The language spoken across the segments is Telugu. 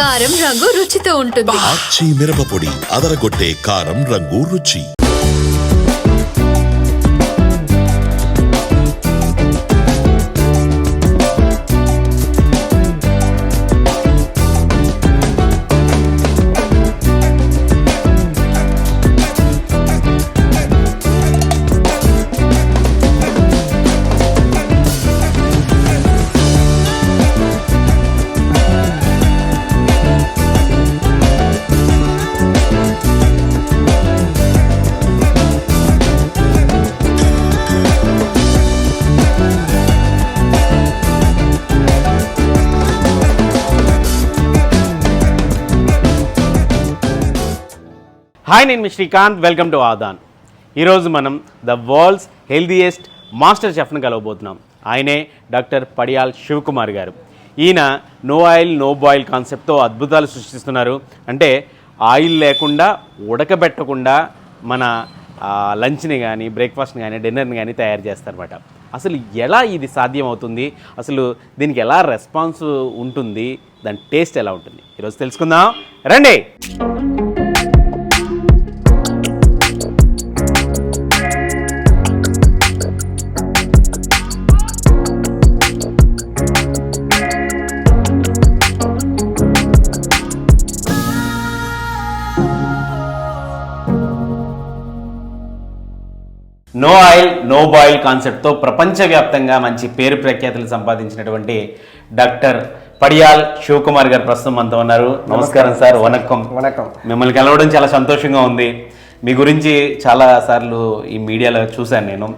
కారం రంగు రుచితో ఉంటుంది. ఆచి మిరపపొడి అదరగొట్టే కారం రంగు రుచి. హాయ్, నేను మీ శ్రీకాంత్. Welcome to Aadan. ఈరోజు మనం ద వరల్డ్స్ హెల్తీయెస్ట్ మాస్టర్ షెఫ్ని కలవబోతున్నాం. ఆయనే డాక్టర్ పడియాల్ శివకుమార్ గారు. ఈయన నో ఆయిల్ నో బాయిల్ కాన్సెప్ట్తో అద్భుతాలు సృష్టిస్తున్నారు. అంటే ఆయిల్ లేకుండా ఉడకబెట్టకుండా మన లంచ్ని కానీ బ్రేక్ఫాస్ట్ని కానీ డిన్నర్ని కానీ తయారు చేస్తారన్నమాట. అసలు ఎలా ఇది సాధ్యం అవుతుంది, అసలు దీనికి ఎలా రెస్పాన్స్ ఉంటుంది, దాని టేస్ట్ ఎలా ఉంటుంది, ఈరోజు తెలుసుకుందాం రండి. నో ఆయిల్ నో బాయిల్ కాన్సెప్ట్తో ప్రపంచవ్యాప్తంగా మంచి పేరు ప్రఖ్యాతులు సంపాదించినటువంటి డాక్టర్ పడియాల్ శివకుమార్ గారు ప్రస్తుతం మనతో ఉన్నారు. నమస్కారం సార్. వనక్కం. మిమ్మల్ని కలవడం చాలా సంతోషంగా ఉంది. మీ గురించి చాలా సార్లు ఈ మీడియాలో చూశాను నేను.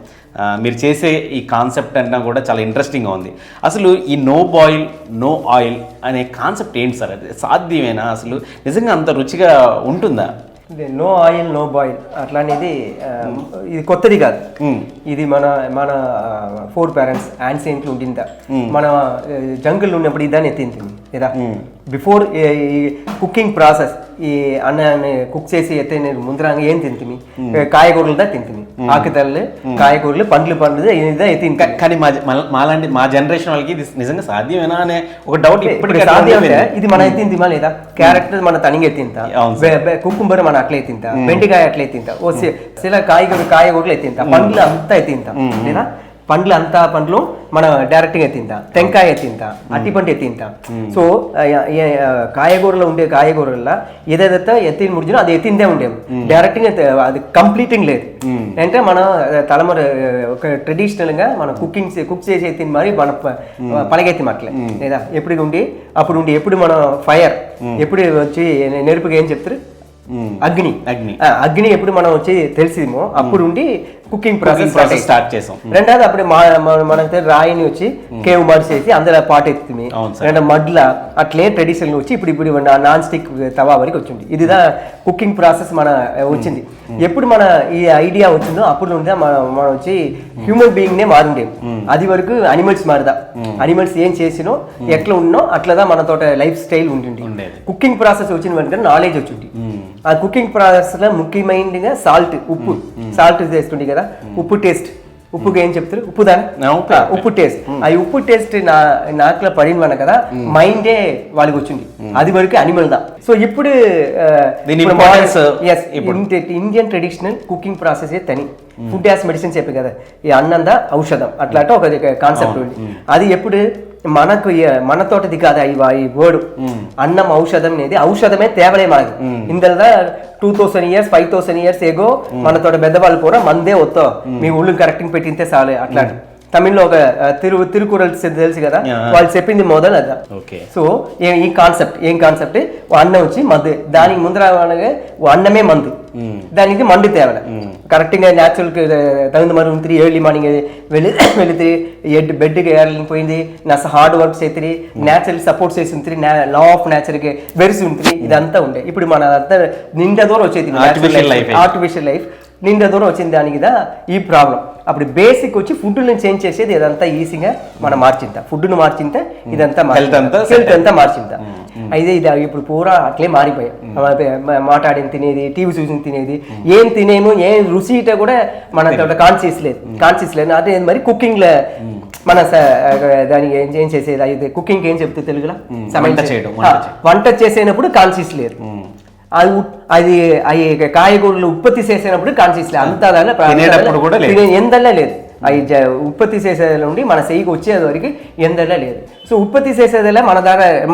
మీరు చేసే ఈ కాన్సెప్ట్ అన్నా కూడా చాలా ఇంట్రెస్టింగ్గా ఉంది. అసలు ఈ నో బాయిల్ నో ఆయిల్ అనే కాన్సెప్ట్ ఏంటి సార్? అది సాధ్యమేనా? అసలు నిజంగా అంత రుచిగా ఉంటుందా? నో ఆయిల్ నో బాయిల్ అట్లా అనేది ఇది కొత్తది కాదు. ఇది మన మన ఫోర్ పేరెంట్స్ యాన్సియంట్లు ఉండిందా. మన జంగిల్ ఉన్నప్పుడు ఇదాన్ని ఎత్తింది కదా. బిఫోర్ ఈ కుకింగ్ ప్రాసెస్ ఈ అన్నాన్ని కుక్ చేసి ఎత్తే ముందరంగా ఏం తింటుంది? కాయగూరలదా తింటుంది, ఆకుతల్లు కాయగూరలు పండ్లు ఇదా ఎత్తింది. కానీ మాలాంటి మా జనరేషన్ వాళ్ళకి ఇది నిజంగా సాధ్యమేనా అనే ఒక డౌట్ ఇప్పటికీ సాధ్యం. ఇది మన ఎత్తిందిమా లేదా? క్యారెక్టర్ మన తనిగి ఎత్తింతా, కుకుంబర్ మన అట్లా ఎత్తింతా, బెండికాయ అట్లా ఎత్తింతా, ఓ శిల కాయగూరలు ఎత్తింతా, పండ్లు అంతా ఎత్తింతా లేదా. పండ్లు అంతా పండ్లు మనం డైరెక్ట్గా ఎత్తింతా, టెంకాయ ఎత్తింతా, అట్టిపండు ఎత్తింతా. సో కాయగూరలో ఉండే కాయగూరల్లో ఏదైతే ఎత్తిన ముడిచినో అది ఎత్తిందే ఉండేది. డైరెక్ట్గా అది కంప్లీటింగ్ లేదు. అంటే మనం తలమర ఒక ట్రెడిషనల్గా మనం కుక్ చేసి ఎత్తిన మరి మన పనగెత్తి అట్లే లేదా. ఎప్పుడు ఉండి అప్పుడు ఉండి ఎప్పుడు మనం ఫైర్ ఎప్పుడు వచ్చి నెరుపుగా ఏం చెప్తారు? అగ్ని ఎప్పుడు మనం వచ్చి తెలిసిమో అప్పుడు ఉండి కుకింగ్ ప్రాసెస్ స్టార్ట్ చేసాం. రెండోది అప్పుడు మనకి రాయిని వచ్చి కేవ్ మడ్ చేసి అందులో పాట ఎత్తుంది. రెండు మడ్ల అట్లే ట్రెడిషనల్ వచ్చి ఇప్పుడు నాన్ స్టిక్ తవా వరకు వచ్చింది. ఇదిదా కుకింగ్ ప్రాసెస్ మన వచ్చింది. ఎప్పుడు మన ఈ ఐడియా వచ్చిందో అప్పుడు ఉందా మనం వచ్చి హ్యూమన్ బీయింగ్ నే మారుండే. అది వరకు అనిమల్స్ మారదా. అనిమల్స్ ఏం చేసినో ఎట్లా ఉన్నో అట్లదా మన తోట లైఫ్ స్టైల్ ఉంటుంది. కుకింగ్ ప్రాసెస్ వచ్చిన వెంటనే నాలెడ్జ్ వచ్చింది. ఆ కుకింగ్ ప్రాసెస్ లో ముఖ్యమైనదిగా సాల్ట్, ఉప్పు. సాల్ట్ చేస్తుండే కదా, ఉప్పు టేస్ట్. ఉప్పుగా ఏం చెప్తారు? ఉప్పు దాని ఉప్పు టేస్ట్. ఆ ఉప్పు టేస్ట్ నాకులో పడిన కదా మైండే వాళ్ళకి వచ్చింది. అది వరకు అనిమల్ దా. సో ఇప్పుడు ఇండియన్ ట్రెడిషనల్ కుకింగ్ ప్రాసెస్ తని ఫుడ్ యాజ్ మెడిసిన్ చెప్పి కదా. ఈ అన్నందా ఔషధం అట్లా ఒక కాన్సెప్ట్ ఉంది. అది ఎప్పుడు మనకు మన తోటది కాదు ఈ వర్డ్. అన్నం ఔషధం అనేది ఔషధమే తేవలే మనకి. ఇందులో 2000 years 5000 years ఏగో మన తోట పెద్దవాళ్ళు కూడా మందే వస్తా మీ ఊళ్ళు కరెక్టింగ్ పెట్టింటే చాలే అట్లా. తమిళ్లో ఒక తిరుకురల్ తెలుసు కదా, వాళ్ళు చెప్పింది మొదలు అదా. సో ఈ కాన్సెప్ట్ ఏం కాన్సెప్ట్? అన్నం వచ్చి మందు, దానికి ముందర అన్నమే మందు, దానికి మండు తేవల కరెక్ట్గా న్యాచురల్ తగిన మరి ఉంటుంది. ఎర్లీ మార్నింగ్ వెళితే బెడ్కి వెళ్ళిపోయింది, నా హార్డ్ వర్క్ చేతి న్యాచురల్ సపోర్ట్ చేసి ఉంటుంది, లా ఆఫ్ నేచర్కి వెరిసి ఉంటుంది. ఇదంతా ఉండే. ఇప్పుడు మన అంతా నిండా దూరం వచ్చేది ఆర్టిఫిషియల్ లైఫ్ నిండా దూరం వచ్చింది. దానికి ఈ ప్రాబ్లం. అప్పుడు బేసిక్ వచ్చి ఫుడ్ని చేంజ్ చేసేది ఇదంతా ఈజీగా మనం మార్చిందా. ఫుడ్ను మార్చిందా ఇదంతా హెల్త్ అంతా మార్చిందా. అయితే ఇది ఇప్పుడు పూరా అట్లే మారిపోయాయి. మాట్లాడిన తినేది, టీవీ చూసి తినేది, ఏం తినేము ఏం రుచి కూడా మన కాన్షియస్ లేదు. అదే మరి కుకింగ్ లో మన దానికి ఏం చేసేది అయితే కుకింగ్ ఏం చెప్తే తెలుగులో వంట చేసేటప్పుడు కాన్షియస్ లేదు. అది కాయగూరలు ఉత్పత్తి చేసేటప్పుడు కాన్షియస్ లేదు. అంతా ఎందల్లా లేదు. అవి ఉత్పత్తి చేసేది ఉండి మన చెయ్యికి వచ్చేది వరకు ఎందల్లా లేదు. సో ఉత్పత్తి చేసేదిలా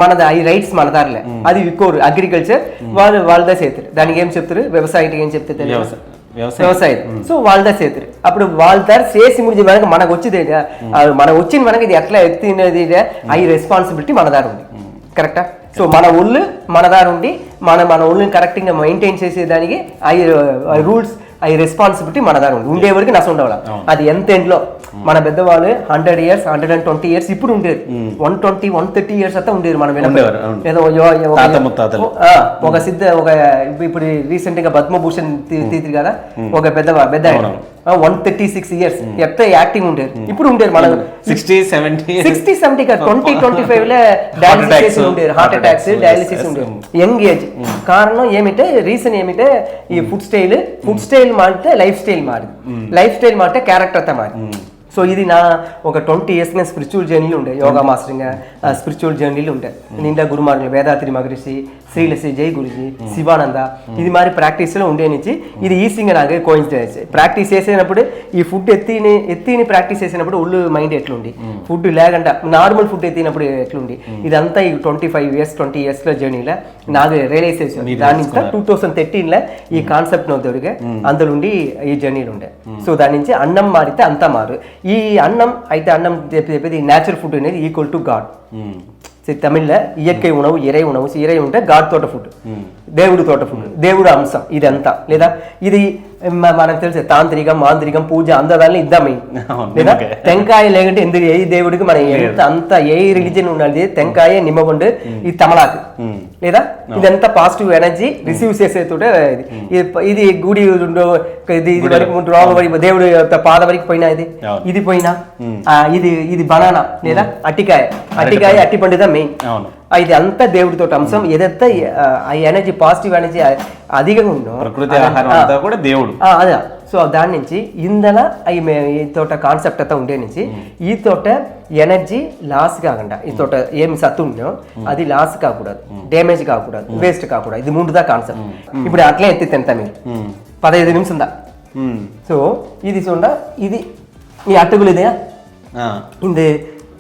మన ఈ రైట్స్ మన దారిలే. అది కోరు అగ్రికల్చర్ వాళ్ళదా చేతురు. దానికి ఏం చెప్తారు వ్యవసాయానికి ఏం చెప్తే తెలియదు వ్యవసాయం. సో వాళ్ళదా చేతురు. అప్పుడు వాళ్ళ దారి చేసి ముడి మనకు వచ్చేది మనకు వచ్చింది మనకి ఇది ఎట్లా ఎత్తినది అవి రెస్పాన్సిబిలిటీ మన దారి ఉంది. కరెక్టా? సో మన ఒళ్ళు మన దారి ఉండి మన ఒళ్ళని కరెక్ట్గా మెయింటైన్ చేసేదానికి అవి రూల్స్ అవి రెస్పాన్సిబిలిటీ మన దారి ఉంది. ఉండే వరకు నష్టం ఉండవాలి. అది ఎంత ఎండ్లో మన పెద్దవాళ్ళు 100 years 120 years ఇప్పుడు ఉండేది. 120 130 years అంతా ఉండేది. మనం ఒక సిద్ధ ఒక ఇప్పుడు రీసెంట్ గా పద్మభూషణ్ తీరు కదా ఒక పెద్ద 136 years ఎంత యాక్టింగ్ ఉండేది. ఇప్పుడు ఉండేది మనం 60-70 కాదు 20-25 లో డయాలిసిస్ ఉండేది. హార్ట్ అటాక్స్ డయాలిసిస్ ఉండేది యంగ్ ఏజ్. కారణం ఏమిటంటే రీజన్ ఏమిటంటే ఈ ఫుడ్ స్టైల్ మారితే లైఫ్ స్టైల్ మారితే క్యారెక్టర్ అంతా మారి. సో ఇది నా ఒక 20 years స్పిరిచువల్ జర్నీలు ఉండే యోగా మాస్టరింగ్ స్పిరిచువల్ జర్నీలు ఉంటాయి. నిండా గురుమార్గులు వేదాత్రి మహర్షి, శ్రీలశ్రీ జై గురుజీ, శివానంద ఇది మరి ప్రాక్టీస్లో ఉండే నుంచి ఇది ఈసింగ్ నాకు కోయిన్సిడెన్స్. ప్రాక్టీస్ చేసేటప్పుడు ఈ ఫుడ్ ఎత్తిని ప్రాక్టీస్ చేసినప్పుడు ఒళ్ళు మైండ్ ఎట్లుండి ఫుడ్ లేకుండా నార్మల్ ఫుడ్ ఎత్తినప్పుడు ఎట్లుండి ఇదంతా ఈ 20 years జర్నీలో నాకు రియలైజ్ చేసాను. దాని నుంచి 2013లో ఈ కాన్సెప్ట్ దొరికే అందులో ఈ జర్నీలు ఉండే. సో దాని నుంచి అన్నం మారితే అంతా మారు. ఈ అన్నం చెప్పేది న్యాచురల్ ఫుడ్ అనేది ఈక్వల్ టు గాడ్. తమిళ్లో ఇయற்கை ఉణవు ఇరై ఉణవు ఇరై ఉంటే గాడ్ తోట ఫుడ్, దేవుడు తోట ఫుడ్, దేవుడు అంశం ఇదంతా. లేదా ఇది మనకు తెలిసే తాంత్రికం మాంత్రికం పూజ అందదాన్ని ఇద్దాం. లేదా టెంకాయ లేకుంటే ఎందుకు ఏ దేవుడికి మన అంత ఏ రిలీజన్ ఉన్నది టెంకాయ నిమ్మపండు ఈ తమలాకు లేదా ఇదంతా పాజిటివ్ ఎనర్జీ రిసీవ్ చేసేతోటే ఇది గుడి ఇది వరకు రాంగ్ వరకు దేవుడు పాద వరకు పోయినా ఇది పోయినా ఇది బనానా లేదా అట్టికాయ అట్టి పండుదా మెయిన్. ఇది అంతా దేవుడితో అంశం. ఏదైతే ఆ ఎనర్జీ పాజిటివ్ ఎనర్జీ అధికంగా ఉండో దేవుడు అదే. సో దాని నుంచి ఇందల ఈ తోట కాన్సెప్ట్ అంతా ఉండే నుంచి ఈ తోట ఎనర్జీ లాస్ కాకుండా ఈ తోట ఏమి సత్తు ఉందో అది లాస్ కాకూడదు, డ్యామేజ్ కాకూడదు, వేస్ట్ కాకూడదు. ఇది ముందుదా కాన్సెప్ట్. ఇప్పుడు అట్లే ఎత్తి తింటా మీరు 15 నిమిషం దా. సో ఇది చూడ ఇది ఈ అట్టుగులు ఇదే ఇది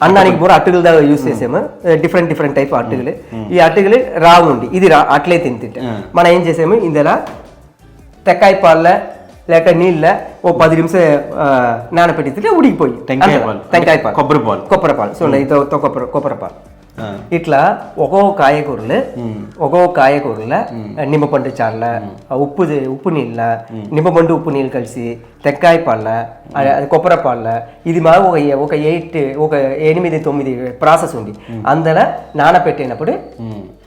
అన్నానికి కూడా అట్టుగులు దాకా యూజ్ చేసాము. డిఫరెంట్ టైప్ అట్టుగులు. ఈ అట్టుగులు రావు ఉండి ఇది అట్లే తింటే మనం ఏం చేసాము ఇందులో తెక్కాయ పాల లేక నీళ్ళ ఓ 10 నిమిషాలు నానపెట్టి ఉడికిపోయి టెంకాయ పాలు కొబ్బరి పాలు సో కొబ్బరి పాలు ఇట్లా ఒక్కో కాయగూరల నిమ్మపండు చార్ల ఉప్పు నీళ్ళ నిమ్మపండు ఉప్పు నీళ్ళు కలిసి తెక్కాయ పాల కొబ్బరి పాల ఇది మా ఒక 8-9 ప్రాసెస్ ఉంది. అందులో నానపెట్టినప్పుడు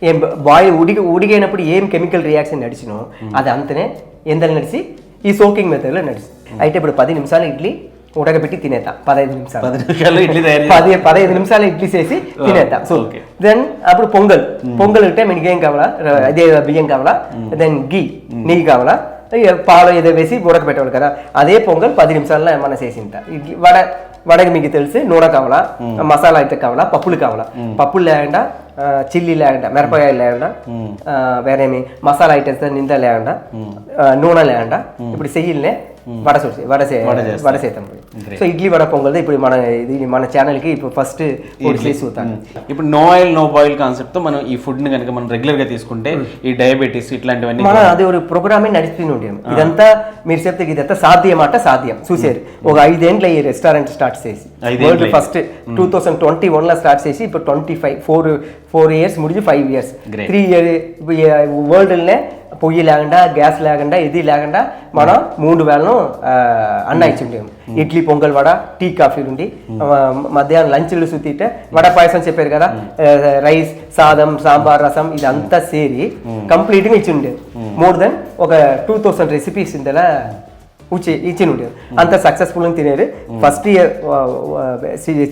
ఏం బాయిల్ ఉడిగైనప్పుడు ఏం కెమికల్ రియాక్షన్ నడిచినో అది అంతనే ఎందలు నడిచి ఈ సోకింగ్ మెథడ్లో నడిచి అయితే ఇప్పుడు 10 నిమిషాలు ఇడ్లీ ఉడకబెట్టి తినేద్దాం. 15 నిమిషాలు ఇడ్లీ చేసి తినేద్దాం. సో దెన్ అప్పుడు పొంగల్ అంటే మనకి ఏం కావాలా అదే బియ్యం కావాలా, దెన్ నెయ్యి కావాలా, పాలు ఏదో వేసి ఉడకబెట్టవాలి కదా. అదే పొంగల్ 10 నిమిషాల్లో మనం చేసింట. ఇడ్లీ వడకి మీకు తెలిసి నూనె కావాలా, మసాలా అయితే కావాలా, పప్పులు కావాలా, పప్పులు లేకుండా చిల్లీ లేకుండా మిరపకాయలు లేకుండా వేరేమి మసాలా ఐటమ్స్ నిందా లేకుండా నూనె లేకుండా ఇప్పుడు చెయ్యిల్నే వడసేతాం. సో ఇడ్లీ వడ పొంగల్ ఇప్పుడు మన ఛానల్ కి ఇప్పుడు ఫస్ట్ చూస్తాను. ఇప్పుడు no oil no boil concept తో మనం ఈ ఫుడ్ ని కనుక మనం రెగ్యులర్ గా తీసుకుంటే ఈ డయాబెటీస్ ఇట్లాంటివన్నీ మన అది ఒక ప్రోగ్రామే నడుస్తూనే ఉండేది. ఇదంతా మీరు చెప్తే ఇదంతా సాధ్యం చూసారు. ఒక 5 ఏళ్ళ ఈ రెస్టారెంట్ స్టార్ట్ చేసి ఫస్ట్ 2021లో స్టార్ట్ చేసి ఇప్పుడు 4 years ముడిచి 5 years 3 years వరల్డ్నే పొయ్యి లేకుండా గ్యాస్ లేకుండా ఇది లేకుండా మనం 3 వేళను అన్న ఇచ్చిండేము. ఇడ్లీ పొంగల్ వడ టీ కాఫీలు ఉండి మధ్యాహ్నం లంచ్లు సుత్తితే వడ పాయసం చెప్పారు కదా, రైస్ సాదం సాంబార్ రసం ఇదంతా సేరి కంప్లీట్గా ఇచ్చిండేది. మోర్ దెన్ ఒక 2000 రెసిపీస్ ఇందులో ఇచ్చి ఉండేది అంత సక్సెస్ఫుల్ తినేరు ఫస్ట్ ఇయర్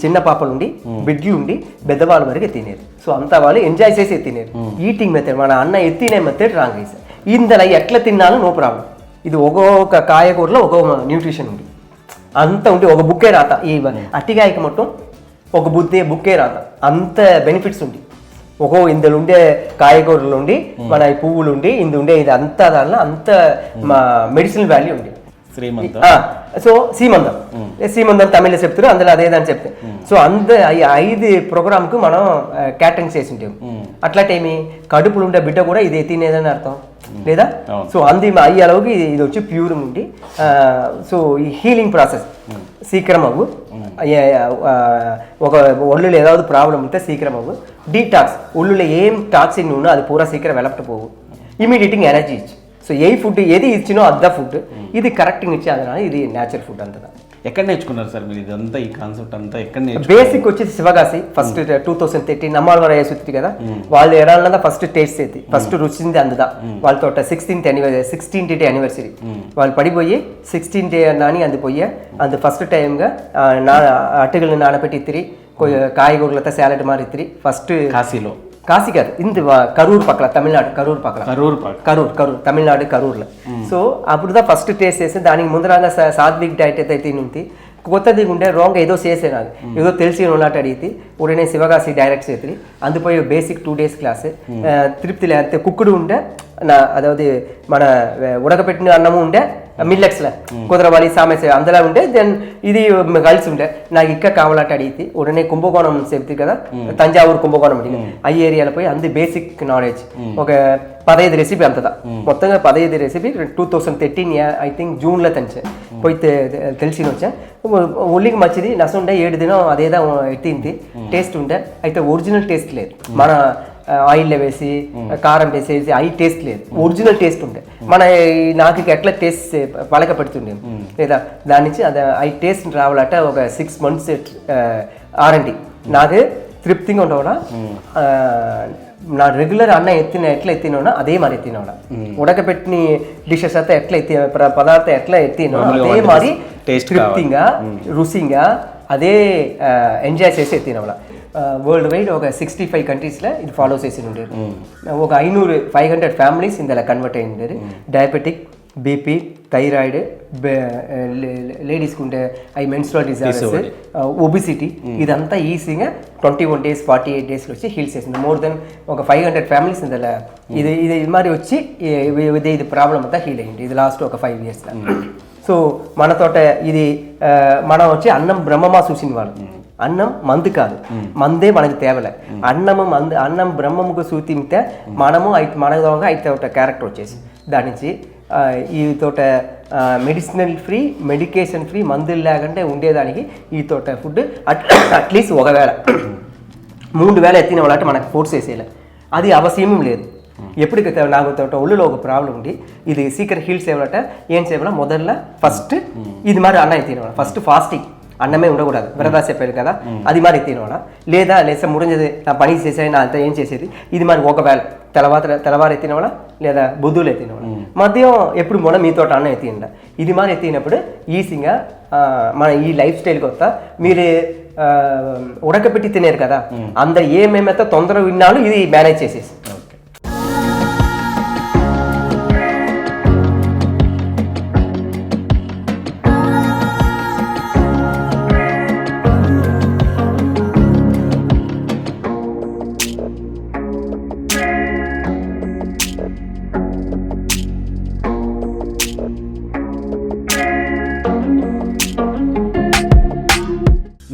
చిన్న పాపలు ఉండి బిడ్డలు ఉండి పెద్దవాళ్ళ వరకు తినేరు సో అంతా వాళ్ళు ఎంజాయ్ చేసి తినేరు ఈటింగ్ మెథడ్ మన అన్న ఎత్తినే మెథడ్ రాంగ్ చేశారు ఇందులో ఎట్లా తిన్నాలో నో ప్రాబ్లం ఇది ఒక్కొక్క కాయగూరలో ఒక్కొక్క న్యూట్రిషన్ ఉంది అంత ఉంటే ఒక బుక్కే రాత ఈ అట్టికాయకి మొత్తం ఒక బుక్కే రాత అంత బెనిఫిట్స్ ఉంది ఇందులో ఉండే కాయగూరలు ఉండి మన పువ్వులు ఉండి ఇందు ఉండే ఇది అంతా దానిలో అంత మెడిసినల్ వాల్యూ ఉంది సో సీమంతం తమిళ చెప్తారు అందులో అదేదని చెప్తే సో ఈ 5 ప్రోగ్రామ్కు మనం క్యాటరింగ్ చేసి ఉంటాం అట్లాంటి కడుపులు ఉండే బిడ్డ కూడా ఇది తినేదని అర్థం లేదా సో అయ్యేలోకి ఇది వచ్చి ప్యూర్ ఉండి సో ఈ హీలింగ్ ప్రాసెస్ సీక్రం అవ్వు ఒక ఒళ్ళులో ఏதாவது ప్రాబ్లం ఉంటే సీక్రం అవ్వు డీటాక్స్ ఒళ్ళులో ఏం టాక్సిన్ ఉన్నా అది పూరా సీక్రం వెళ్ళకపోవు ఇమీడియట్గా ఎనర్జీ ఇచ్చి సో ఏ ఫుడ్ ఏది ఇచ్చినో అద్ద ఫుడ్ ఇది కరెక్ట్గా ఇచ్చి అదన ఇది న్యాచురల్ ఫుడ్ అంతా ఎక్కడ నేర్చుకున్నారు సార్ మీరు ఇదంతా ఈ కాన్సెప్ట్ అంతా ఎక్కడ బేసిక్ వచ్చేసి శివగాసి ఫస్ట్ 2013 నమ్మాళ్ళ వేసుతుంది కదా వాళ్ళు ఏడాళ్ళ ఫస్ట్ టేస్ట్ అయితే ఫస్ట్ రుచింది అందుదా వాళ్ళతో 16th యానివర్సరీ వాళ్ళు పడిపోయి 16th డే నాని అందిపోయే అందు ఫస్ట్ టైంగా అట్టుగల్ని నానబెట్టి ఇత్తిరి కాయగూరలతో సాలెడ్ మారి ఇత్తిరి ఫస్ట్ కాశీ కాదు ఇంది కరూర్ పక్కల తమిళనాడు కరూర్ తమిళనాడు కరూర్లో సో అప్పుడుదా ఫస్ట్ టేస్ట్ చేసి దానికి ముందరంగా సాత్విక్ డైట్ అయితే తినుంది కొత్తది ఉండే రాంగ్ ఏదో చేసే నాకు ఏదో తెలిసి ఉన్నట్టు అడిగితే ఉడనే శివగాసి డైరెక్ట్ చేతి అందుపోయి బేసిక్ 2 days క్లాస్ తిరుపతిలో అంతే కుక్కుడు ఉండే అதாவது మన ఉడకపెట్టిన అన్నము ఉండే మిల్లెట్స్లో కుదరవాలి సామెత అందులో ఉండే దెన్ ఇది కలిసి ఉండే నాకు ఇక్కడ కావాలంటే అడిగితే ఉడనే కుంభకోణం చెప్తే కదా తంజావూరు కుంభకోణం అడిగి ఆ ఏరియాలో పోయి అంది బేసిక్ నాలెడ్జ్ ఒక 15 రెసిపీ అంతదా మొత్తంగా 15 రెసిపీ 2013 ఐ థింక్ జూన్లో తెంచే పోయి తెలిసి వచ్చా ఒళ్ళికి మంచిది నసుండే 7 దినం అదేదా ఎత్తింది టేస్ట్ ఉండే అయితే ఒరిజినల్ టేస్ట్ లేదు మన ఆయిల్లో వేసి కారం వేసేసి అవి టేస్ట్ లేదు ఒరిజినల్ టేస్ట్ ఉండే మన నాకు ఎట్లా టేస్ట్ పలక పెడుతుండే లేదా దాని నుంచి అది అవి టేస్ట్ రావాలంటే ఒక 6 months R&D నాకు తృప్తిగా ఉండవడా నా రెగ్యులర్ అన్న ఎట్లా ఎత్తినోనా అదే మరి ఎత్తినోడా ఉడకపెట్టిన డిషెస్ అయితే ఎట్లా ఎత్తి పదార్థం ఎట్లా ఎత్తినో అదే మరి తృప్తిగా రుచిగా అదే ఎంజాయ్ చేసి ఎత్తినోడా వరల్డ్ వైడ్ ఒక 65 కంట్రీస్లో ఇది ఫాలో చేసి ఉండేది ఒక 500 ఫ్యామిలీస్ ఇందులో కన్వర్ట్ అయి ఉండేది డయాబెటిక్ బీపీ థైరాయిడ్ లేడీస్కి ఉండే మెన్స్ట్రువల్ డిజార్డర్స్ ఒబిసిటీ ఇదంతా ఈజీగా 21 days 48 daysలో వచ్చి హీల్ చేసింది మోర్ దెన్ ఒక 500 ఫ్యామిలీస్ ఇందులో ఇది మరి వచ్చి ఇది ప్రాబ్లం అంతా హీల్ అయ్యింది ఇది లాస్ట్ ఒక 5 yearsలో సో మన తోట ఇది మనం వచ్చి అన్నం బ్రహ్మమా చూసిన వాళ్ళు అన్నం మందు కాదు మందే మనకి తేవలే అన్నం బ్రహ్మముకు సూతింటే మనము మన దోగా అయితే ఒక క్యారెక్టర్ వచ్చేసి దాని నుంచి ఈ తోట మెడిసినల్ ఫ్రీ మెడికేషన్ ఫ్రీ మందులు లేకుంటే ఉండేదానికి ఈ తోట ఫుడ్ అట్లీస్ట్ 1 వేళ 3 వేళ ఎత్తిన వాళ్ళంటే మనకు ఫోర్స్ చేసేయాలి అది అవసరం లేదు ఎప్పటికైతే నాకు తోట ఒళ్ళులో ఒక ప్రాబ్లం ఉంది ఇది సీక్రెట్ హీల్స్ ఏమన్నట ఏం చేయాల మొదల్లో ఫస్ట్ ఇది మరి అన్నం తినవాళ్ళ ఫస్ట్ ఫాస్టింగ్ అన్నమే ఉండకూడదు విరదా చెప్పారు కదా అది మరి తినవాడా లేదా లేసే ముడించేది నా పని చేసేది నా అంతా ఏం చేసేది ఇది మరి ఒకవేళ తెల్లవారు ఎత్తినవాడా లేదా బుద్ధులు ఎత్తినవాడా మధ్యం ఎప్పుడు మొన్న మీతో అన్నం ఎత్తిండ ఇది మరి ఎత్తినప్పుడు ఈజీగా మన ఈ లైఫ్ స్టైల్కి వస్తా మీరు ఉడకపెట్టి తినేరు కదా అందరు ఏమేమైతే తొందరగా విన్నాలో ఇది మేనేజ్ చేసేసి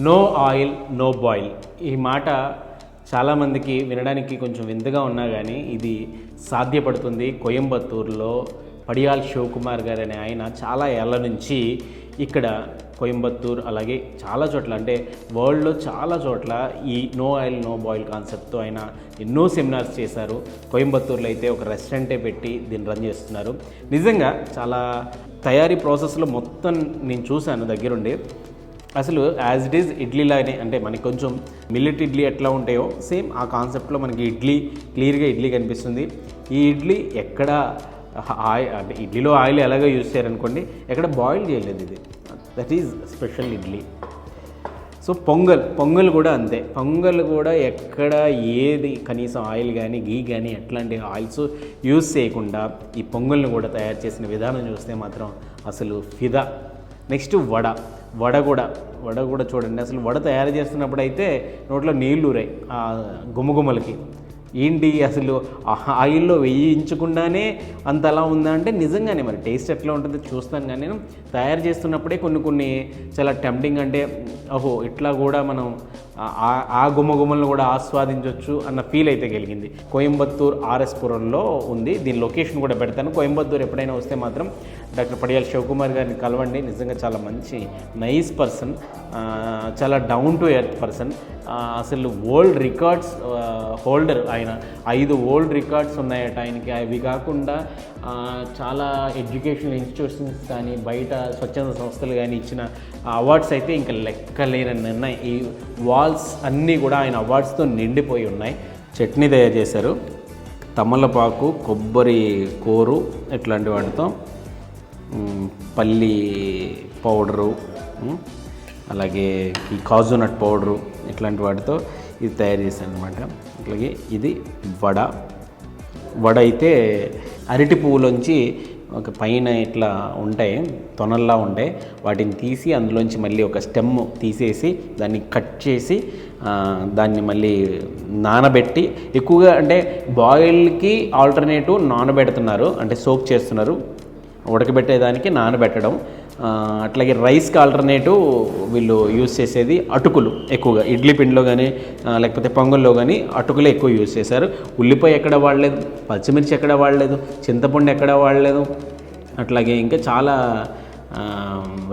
నో ఆయిల్ నో బాయిల్ ఈ మాట చాలామందికి వినడానికి కొంచెం వింతగా ఉన్నా కానీ ఇది సాధ్యపడుతుంది. కోయంబత్తూరులో పడియాల్ శివకుమార్ గారు అనే ఆయన చాలా ఏళ్ళ నుంచి ఇక్కడ కోయంబత్తూర్ అలాగే చాలా చోట్ల అంటే వరల్డ్లో చాలా చోట్ల ఈ నో ఆయిల్ నో బాయిల్ కాన్సెప్ట్తో ఆయన ఎన్నో సెమినార్స్ చేశారు. కోయంబత్తూర్లో అయితే ఒక రెస్టారెంటే పెట్టి దీన్ని రన్ చేస్తున్నారు. నిజంగా చాలా తయారీ ప్రాసెస్లో మొత్తం నేను చూశాను దగ్గరుండి. అసలు యాజ్ ఇట్ ఈజ్ ఇడ్లీలానే అంటే మనకి కొంచెం మిల్లెట్ ఇడ్లీ ఎట్లా ఉంటాయో సేమ్ ఆ కాన్సెప్ట్లో మనకి ఇడ్లీ క్లియర్గా ఇడ్లీ కనిపిస్తుంది. ఈ ఇడ్లీ ఎక్కడ ఆయిల్ అంటే ఇడ్లీలో ఆయిల్ ఎలాగో యూజ్ చేయారనుకోండి, ఎక్కడ బాయిల్ చేయలేదు ఇది. That is special idli. So pongal కూడా అంతే. పొంగల్ కూడా ఎక్కడ ఏది కనీసం ఆయిల్ కానీ గీ కానీ ఎట్లాంటి ఆయిల్స్ యూజ్ చేయకుండా ఈ పొంగల్ని కూడా తయారు చేసిన విధానం చూస్తే మాత్రం అసలు ఫిదా. నెక్స్ట్ వడ కూడా చూడండి. అసలు వడ తయారు చేస్తున్నప్పుడు అయితే నోట్లో నీళ్ళు ఊరాయి గుమ్మగుమ్మలకి. ఏంటి అసలు ఆయిల్లో వేయించకుండానే అంత అలా ఉందా అంటే నిజంగానే మరి టేస్ట్ ఎట్లా ఉంటుందో చూస్తాను. కానీ నేను తయారు చేస్తున్నప్పుడే కొన్ని చాలా టెంప్టింగ్, అంటే ఓహో ఇట్లా కూడా మనం ఆ గుమ్మగుమ్మలను కూడా ఆస్వాదించవచ్చు అన్న ఫీల్ అయితే కలిగింది. కోయంబత్తూర్ ఆర్ఎస్ పురంలో ఉంది. దీని లొకేషన్ కూడా పెడతాను. కోయంబత్తూర్ ఎప్పుడైనా వస్తే మాత్రం డాక్టర్ పడియాల్ శివకుమార్ గారిని కలవండి. నిజంగా చాలా మంచి నైస్ పర్సన్, చాలా డౌన్ టు ఎర్త్ పర్సన్. అసలు వరల్డ్ రికార్డ్స్ హోల్డర్ ఆయన. 5 వరల్డ్ రికార్డ్స్ ఉన్నాయట ఆయనకి. అవి కాకుండా చాలా ఎడ్యుకేషనల్ ఇన్స్టిట్యూషన్స్ కానీ బయట స్వచ్ఛంద సంస్థలు కానీ ఇచ్చిన అవార్డ్స్ అయితే ఇంకా లెక్కలేనన్ని ఉన్నాయి. ఈ వాల్స్ అన్నీ కూడా ఆయన అవార్డ్స్తో నిండిపోయి ఉన్నాయి. చట్నీ తయారు చేశారు. తమలపాకు, కొబ్బరి కోరు ఇట్లాంటి వాటితో, పల్లి పౌడరు, అలాగే ఈ కాజు నట్ పౌడరు ఇట్లాంటి వాటితో ఇది తయారు చేశాను అనమాట. అట్లాగే ఇది వడ అయితే అరటి పువ్వులోంచి ఒక పైన ఇట్లా ఉంటాయి, తొనల్లా ఉంటాయి, వాటిని తీసి అందులోంచి మళ్ళీ ఒక స్టెమ్ తీసేసి దాన్ని కట్ చేసి దాన్ని మళ్ళీ నానబెట్టి, ఎక్కువగా అంటే బాయిల్కి ఆల్టర్నేటివ్ నానబెడుతున్నారు, అంటే సోక్ చేస్తున్నారు. ఉడకబెట్టేదానికి నానబెట్టడం. అట్లాగే రైస్కి ఆల్టర్నేటివ్ వీళ్ళు యూజ్ చేసేది అటుకులు. ఎక్కువగా ఇడ్లీ పిండిలో కానీ లేకపోతే పొంగల్లో కానీ అటుకులే ఎక్కువ యూజ్ చేశారు. ఉల్లిపాయ ఎక్కడ వాడలేదు, పచ్చిమిర్చి ఎక్కడ వాడలేదు, చింతపండు ఎక్కడ వాడలేదు. అట్లాగే ఇంకా చాలా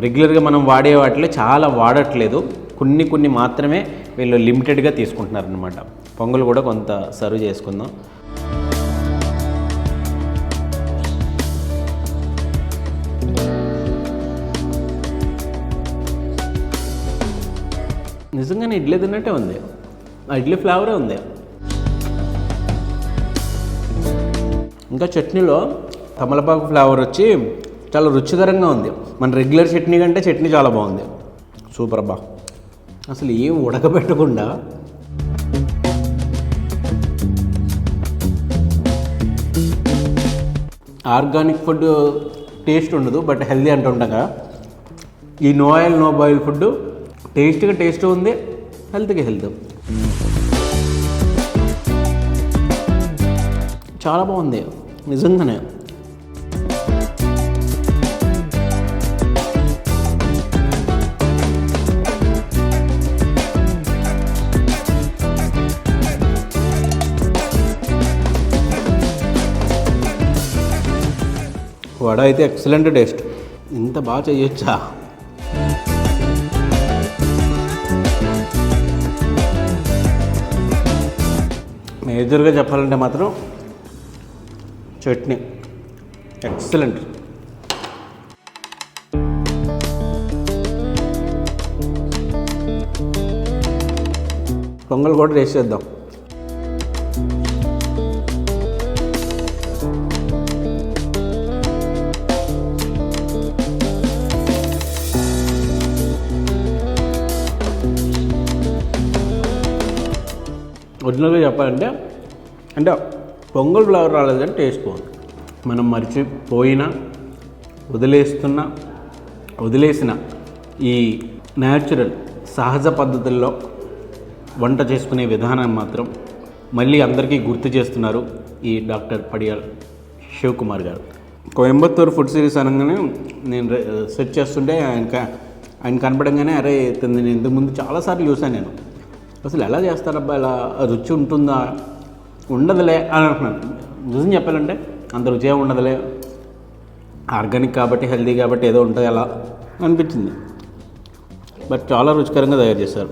రెగ్యులర్గా మనం వాడే వాటిలో చాలా వాడట్లేదు. కొన్ని మాత్రమే వీళ్ళు లిమిటెడ్గా తీసుకుంటున్నారనమాట. పొంగల్ కూడా కొంత సర్వ్ చేసుకుందాం. నిజంగానే ఇడ్లీ తిన్నట్టే ఉంది. ఆ ఇడ్లీ ఫ్లేవరే ఉంది. ఇంకా చట్నీలో తమలపాకు ఫ్లేవర్ వచ్చి చాలా రుచికరంగా ఉంది. మన రెగ్యులర్ చట్నీ కంటే చట్నీ చాలా బాగుంది. సూపర్ బా. అసలు ఏం ఉడకబెట్టకుండా ఆర్గానిక్ ఫుడ్ టేస్ట్ ఉండదు, బట్ హెల్దీ అంటుండగా ఈ no oil no boil food టేస్ట్గా టేస్ట్ ఉంది, హెల్త్కి హెల్త్. చాలా బాగుంది నిజంగానే. వడ అయితే ఎక్సలెంట్ టేస్ట్. ఇంత బాగా చేయొచ్చా? మేజర్గా చెప్పాలంటే మాత్రం చట్నీ ఎక్సలెంట్. పొంగల్ కూడా టేస్ట్ చేద్దాం. ఒరిజినల్గా చెప్పాలంటే అంటే పొంగల్ ఫ్లేవర్ రాలేదు కానీ టేస్ట్ బాగుంది. మనం మర్చిపోయినా వదిలేసిన ఈ న్యాచురల్ సహజ పద్ధతుల్లో వంట చేసుకునే విధానం మాత్రం మళ్ళీ అందరికీ గుర్తు చేస్తున్నారు ఈ డాక్టర్ పడియాల్ శివకుమార్ గారు. కోయంబత్తూర్ ఫుడ్ సిరీస్ అనగానే నేను సెర్చ్ చేస్తుంటే ఆయన కనపడంగానే అరే నేను ఇంతకుముందు చాలాసార్లు చూసాను. నేను అసలు ఎలా చేస్తారబ్బా, ఇలా రుచి ఉంటుందా, ఉండదులే అని అంటున్నాను. నిజం చెప్పాలంటే అంత రుచి ఏమి ఉండదులే, ఆర్గానిక్ కాబట్టి హెల్తీ కాబట్టి ఏదో ఉంటుంది అలా అనిపించింది. బట్ చాలా రుచికరంగా తయారు చేశారు.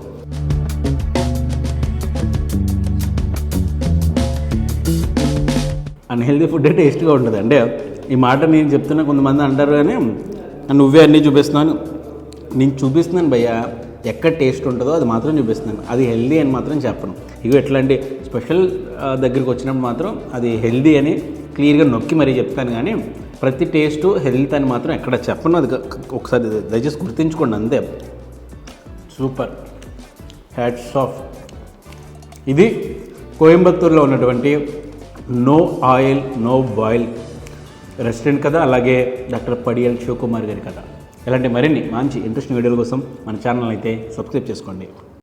అన్హెల్దీ ఫుడ్ టేస్ట్గా ఉంటుంది. అంటే ఈ మాట నేను చెప్తున్నా, కొంతమంది అంటారు కానీ నువ్వే అన్నీ చూపిస్తున్నాను. నేను చూపిస్తున్నాను భయ్యా, ఎక్కడ టేస్ట్ ఉంటుందో అది మాత్రం చూపిస్తున్నాను. అది హెల్దీ అని మాత్రం చెప్పను. ఇవి ఎట్లాంటి స్పెషల్ దగ్గరికి వచ్చినప్పుడు మాత్రం అది హెల్దీ అని క్లియర్గా నొక్కి మరీ చెప్తాను, కానీ ప్రతి టేస్టు హెల్త్ అని మాత్రం ఎక్కడ చెప్పను. అది ఒకసారి దయచేసి గుర్తుంచుకోండి అంతే. Super, hats off. ఇది కోయంబత్తూరులో ఉన్నటువంటి no oil no boil restaurant కదా, అలాగే డాక్టర్ పడియల్ శివకుమార్ గారి కదా. ఇలాంటి మరిన్ని మంచి ఇంట్రెస్టింగ్ వీడియోల కోసం మన ఛానల్ అయితే సబ్స్క్రైబ్ చేసుకోండి.